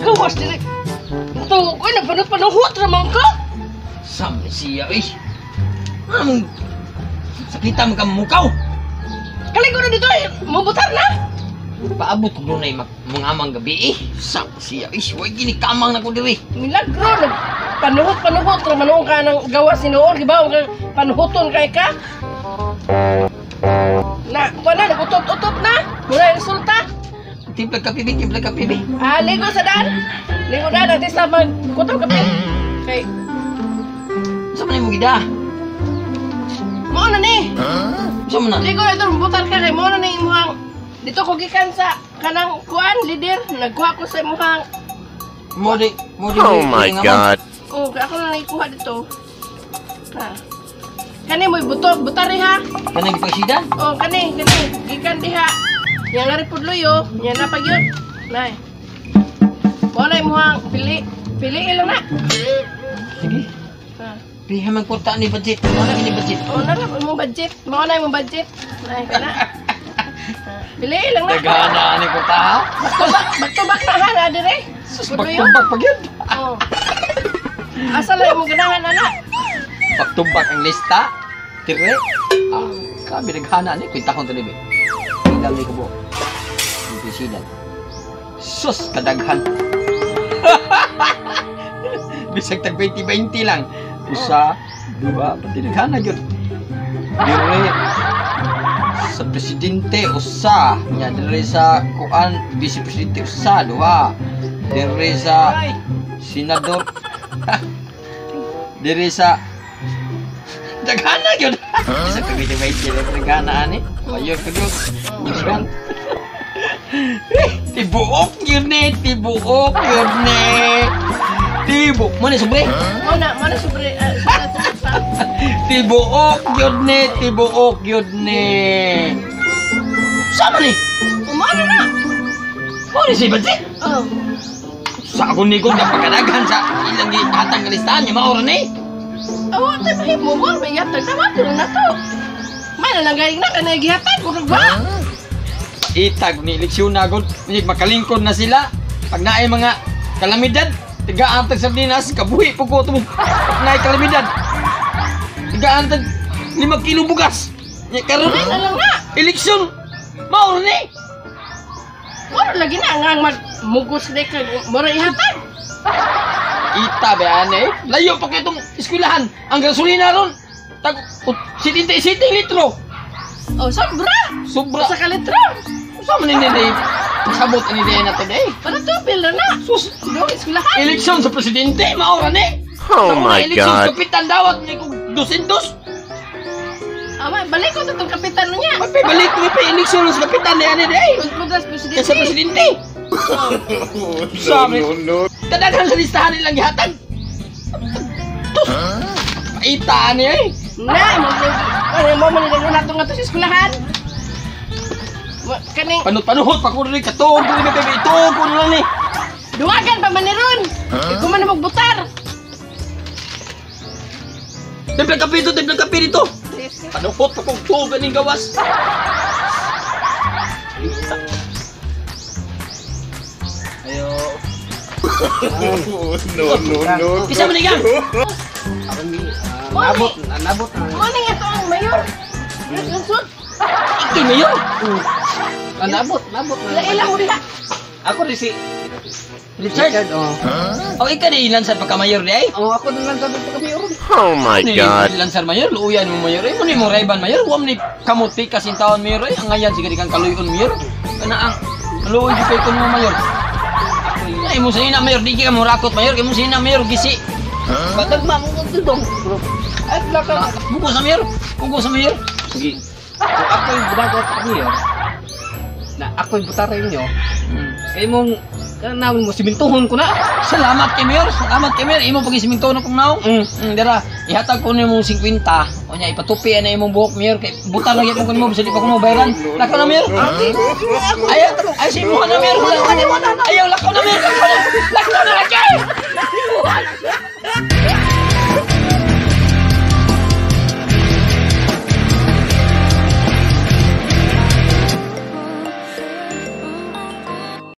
gawas dili. Ito, ko na panuhot naman ka. Sampai siya, Anong sakita mo ka mukaw? Kaligo na dito mabutar na. Paabot ko doon ay mga amang gabi, Sampai siya, Huwag ginikamang na ko diri. Milagro, panuhot naman ka ng gawas ni noon. Gibaw ka, panuhoton kay ka. Na, wala, nag-utop-utop na. Mula yung resulta. Timplag ka pibi. Ligo sa daan. Ligo daan, natin sa magkutop kape. Okay. Saan mo na yung gida? Mo na ni. Saan mo na? Ligo na ito, butar ka kay mo na ni imuhang. Dito ko gikan sa kanang kuan, leader. Nagkuha ko sa imuhang. Oh my God. Oo, ako na naikuha dito. Ha. Kani mo butar ha. Kanang ipagsidan? Oh, kani, gikan diha. Yang ngari pudloy yang napagyod. Nay. Mo na imuhang pili lang na. Sige. Ha. Piha man kwarta ni budget. Wala ni budget. Oh, nara mo budget. Mo na imong budget. Nay, kana. Pili lang na. Nagana ni kwarta ha? Back-to-back na ha dire. Sus, back-to-back pag yun. Oh. Asa lang imong ganahan ana? Back-to-back ang lista. Tire. Grabe naghana ni. Kwenta kong talibi. Tingnan ni ko po. Yung pisidan. Sus, kadaghan. Bisag tag 20-20 lang. Usa, dua, pati naghana yun. Dire sa presidente, usa. Nya dire sa kuan, vice presidente, usa, dua. Dire sa senador. Dire sa daghana yun. Isa ka video may sila daghana ani. Ayo ko yun. Tibuok yun eh. Tibuok. Mana sobre? Mana sobre Tibuok yun eh. Sama ni? Umano na. Mo ni si Badzi? Oh. Sa ako ni ko napakadaghan sa ilang gihatag nga listahan niya maura ni. Awa tay mahimo mo may yatag tama na to. May nalangay na kanay gihatag ko ba? Itag ni eleksyon na gud, makalingkod na sila. Pag naay mga kalamidad, tiga-antag sardinas, kabuhi po ko tumong naay kalamidad. Tiga-antag 5 kilo bugas. Nya karon eleksyon mao ni. Wala lagi na ngang magmugos de ka mura ihatag. Ita ba ane? Layo pa kay itong eskwelahan. Ang gasolina ron tag 77 litro. Oh, sobra. Sa kalitro. Sa man ni day sabot ani day na to day. Para to pila na. Sus, do eskwelahan. eleksyon sa presidente maura ni. Oh my eleksyon God. sa kapitan dawat ni kog 200. Ama, balik ko sa itong kapitan niya. Ay, balik ko pa eleksyon sa kapitan ni ani day. Lugas presidente. Sa presidente. Sabi. Kadaghan sa listahan nilang gihatag. Tus. Paita ni eh. Na, mo man nato nga to sa eskwelahan. Kaning Panuhot pa ko rin katog ko rin bebe ito ko lang ni. duwagan pa man ni ron. Ikaw man na magbutar. Templang kape dito. Panuhot pa kong tog ganing gawas. Ayo. No. Bisa manigang. Nabot. Nabot. Mo ni ito ang mayor. Lungsod. Iki mayor. Nabot. Ilang mo diha. Ako rin si Richard. Oh, ikaw na ilan sa pagka-mayor di ay? Oh, ako din lang sabi pagka-mayor. Oh my God. Ilan sa mayor, luuyan mo mayor. Mo ni mo rayban mayor, huwag ni kamuti kasintawan mayor ay. Ang ngayon sige di kang kaluyon mayor. Kana ang luuy di kay kun mo mayor. Ay mo sa ina mayor, di ka mo rakot mayor, kay mo sa ina mayor gisi. Badagma mo dong. Ay laka. Buko sa mayor. Sige. Kung ako yung ginagawa sa kanyo, na ako yung butaray nyo, kayo mong, kanawin mo, simintuhon ko na. Salamat kay mayor. Imo pag isiminto na kung naong. Dira, ihatag ko nimo 50. O nya ipatupi na imong buhok mayor kay buta lagi ko mo, bisa di pa ko mo bayaran. Lakaw na mayor. Ay si mo na mayor. Ayaw lakaw na mayor. Lakaw na lagi.